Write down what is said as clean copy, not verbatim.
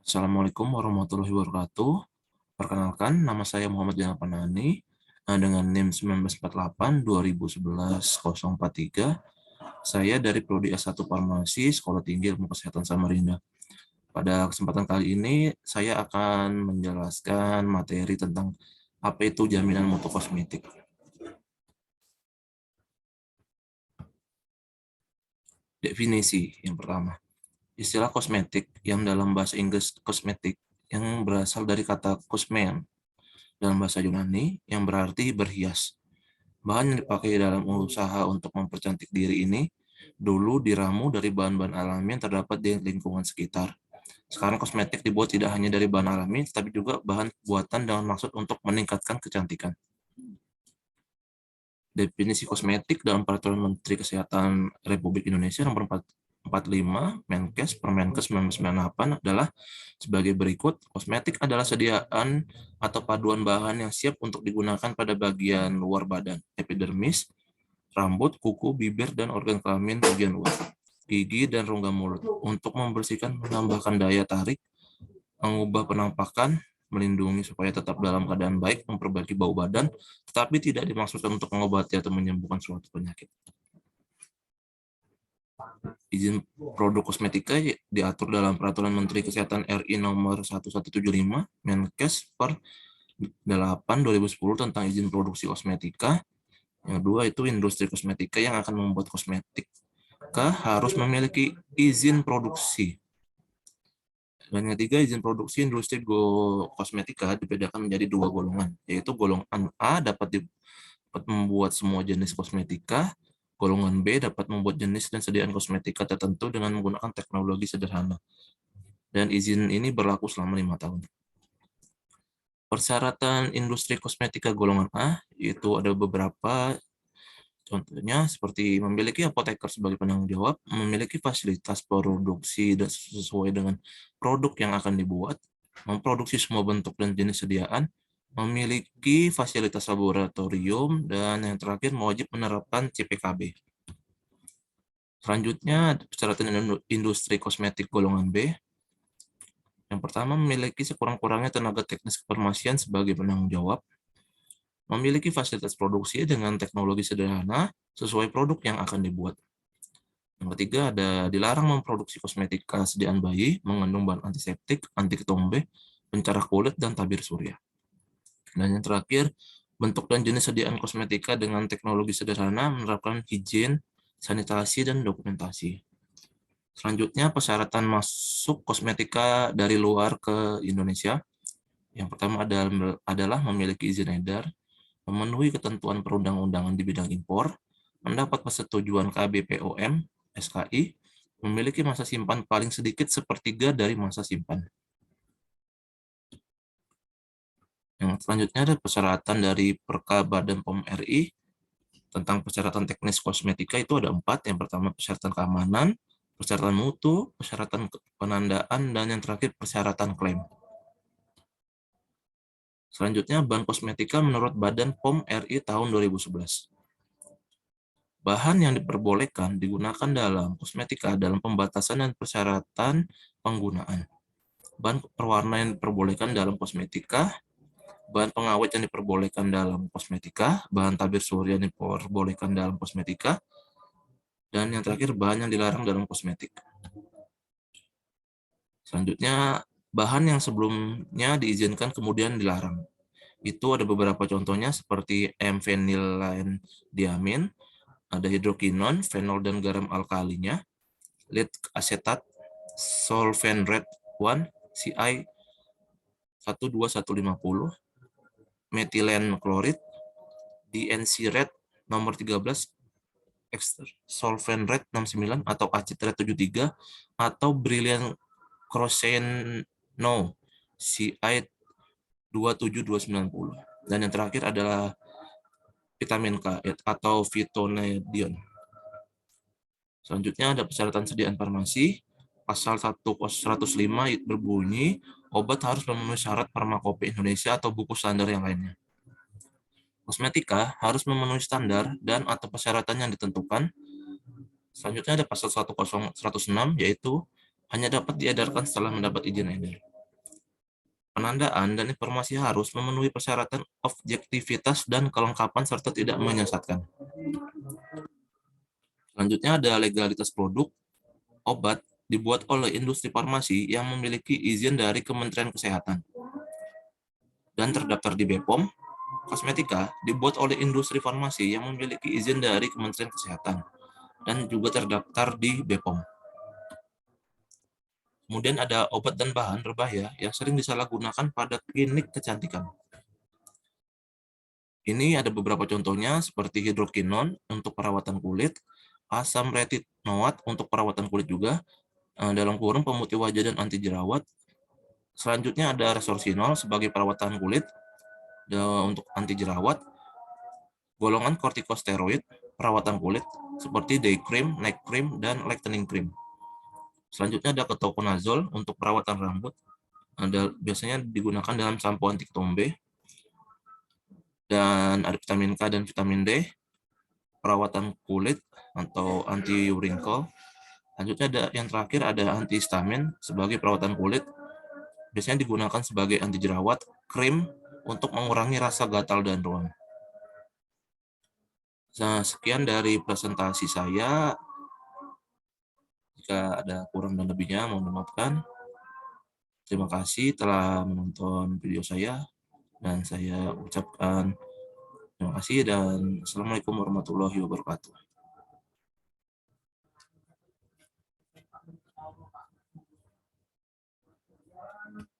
Assalamualaikum warahmatullahi wabarakatuh. Perkenalkan, nama saya Muhammad Jainal Panani dengan NIM 1948-2011-043. Saya dari Prodi S1 Farmasi, Sekolah Tinggi Ilmu Kesehatan Samarinda. Pada kesempatan kali ini, saya akan menjelaskan materi tentang apa itu jaminan mutu kosmetik. Definisi yang pertama. Istilah kosmetik yang dalam bahasa Inggris kosmetik yang berasal dari kata kosmean dalam bahasa Yunani yang berarti berhias. Bahan yang dipakai dalam usaha untuk mempercantik diri ini dulu diramu dari bahan-bahan alami yang terdapat di lingkungan sekitar. Sekarang kosmetik dibuat tidak hanya dari bahan alami, tapi juga bahan buatan dengan maksud untuk meningkatkan kecantikan. Definisi kosmetik dalam Peraturan Menteri Kesehatan Republik Indonesia nomor 45 Menkes Permenkes 1998 adalah sebagai berikut. Kosmetik adalah sediaan atau paduan bahan yang siap untuk digunakan pada bagian luar badan, epidermis, rambut, kuku, bibir, dan organ kelamin bagian luar, gigi, dan rongga mulut, untuk membersihkan, menambahkan daya tarik, mengubah penampakan, melindungi supaya tetap dalam keadaan baik, memperbaiki bau badan, tetapi tidak dimaksudkan untuk mengobati atau menyembuhkan suatu penyakit. Izin produk kosmetika diatur dalam Peraturan Menteri Kesehatan RI nomor 1175 Menkes per 8/2010 tentang izin produksi kosmetika. Yang kedua itu industri kosmetika yang akan membuat kosmetika harus memiliki izin produksi. Dan yang ketiga, izin produksi industri kosmetika dibedakan menjadi dua golongan, yaitu golongan A dapat membuat semua jenis kosmetika, golongan B dapat membuat jenis dan sediaan kosmetika tertentu dengan menggunakan teknologi sederhana. Dan izin ini berlaku selama 5 tahun. Persyaratan industri kosmetika golongan A, itu ada beberapa. Contohnya seperti memiliki apoteker sebagai penanggung jawab, memiliki fasilitas produksi sesuai dengan produk yang akan dibuat, memproduksi semua bentuk dan jenis sediaan, memiliki fasilitas laboratorium, dan yang terakhir wajib menerapkan CPKB. Selanjutnya, persyaratan industri kosmetik golongan B. Yang pertama, memiliki sekurang-kurangnya tenaga teknis kefarmasian sebagai penanggung jawab, memiliki fasilitas produksi dengan teknologi sederhana sesuai produk yang akan dibuat. Yang ketiga ada dilarang memproduksi kosmetika sediaan bayi, mengandung bahan antiseptik, anti ketombe, pencerah kulit, dan tabir surya. Dan yang terakhir, bentuk dan jenis sediaan kosmetika dengan teknologi sederhana, menerapkan higien, sanitasi, dan dokumentasi. Selanjutnya, persyaratan masuk kosmetika dari luar ke Indonesia. Yang pertama adalah memiliki izin edar, memenuhi ketentuan perundang-undangan di bidang impor, mendapat persetujuan KBPOM, SKI, memiliki masa simpan paling sedikit sepertiga dari masa simpan. Yang selanjutnya ada persyaratan dari Perka Badan POM RI tentang persyaratan teknis kosmetika itu ada 4. Yang pertama persyaratan keamanan, persyaratan mutu, persyaratan penandaan, dan yang terakhir persyaratan klaim. Selanjutnya, bahan kosmetika menurut Badan POM RI tahun 2011. Bahan yang diperbolehkan digunakan dalam kosmetika dalam pembatasan dan persyaratan penggunaan. Bahan perwarna yang diperbolehkan dalam kosmetika, bahan pengawet yang diperbolehkan dalam kosmetika, bahan tabir surya yang diperbolehkan dalam kosmetika, dan yang terakhir bahan yang dilarang dalam kosmetik. Selanjutnya, bahan yang sebelumnya diizinkan kemudian dilarang. Itu ada beberapa contohnya seperti M-phenylenediamine, ada hidrokinon, fenol dan garam alkalinya, lead asetat, solvent red 1, CI 12150, metilen klorid, DNC red nomor 13, solvent red 69 atau acid red 73, atau brilliant croceno CI 27290. Dan yang terakhir adalah vitamin K atau fitonadion. Selanjutnya ada persyaratan sediaan farmasi. Pasal 105 berbunyi, obat harus memenuhi syarat Farmakope Indonesia atau buku standar yang lainnya. Kosmetika harus memenuhi standar dan atau persyaratan yang ditentukan. Selanjutnya ada pasal 106, yaitu hanya dapat diedarkan setelah mendapat izin edar. Penandaan dan informasi harus memenuhi persyaratan objektivitas dan kelengkapan serta tidak menyesatkan. Selanjutnya ada legalitas produk. Obat dibuat oleh industri farmasi yang memiliki izin dari Kementerian Kesehatan dan terdaftar di BPOM. Kosmetika dibuat oleh industri farmasi yang memiliki izin dari Kementerian Kesehatan dan juga terdaftar di BPOM. Kemudian ada obat dan bahan berbahaya yang sering disalahgunakan pada klinik kecantikan. Ini ada beberapa contohnya seperti hidrokinon untuk perawatan kulit, asam retinoat untuk perawatan kulit juga, dalam kurung pemutih wajah dan anti jerawat. Selanjutnya ada resorcinol sebagai perawatan kulit untuk anti jerawat, golongan kortikosteroid perawatan kulit seperti day cream, night cream, dan lightening cream. Selanjutnya ada ketoconazole untuk perawatan rambut, biasanya digunakan dalam sampo anti ketombe. Dan ada vitamin K dan vitamin D, perawatan kulit atau anti wrinkle. Selanjutnya ada yang terakhir ada antihistamin sebagai perawatan kulit, biasanya digunakan sebagai anti jerawat, krim untuk mengurangi rasa gatal dan ruam. Nah, sekian dari presentasi saya. Jika ada kurang dan lebihnya, mohon dimaafkan. Terima kasih telah menonton video saya, dan saya ucapkan terima kasih dan Assalamualaikum warahmatullahi wabarakatuh.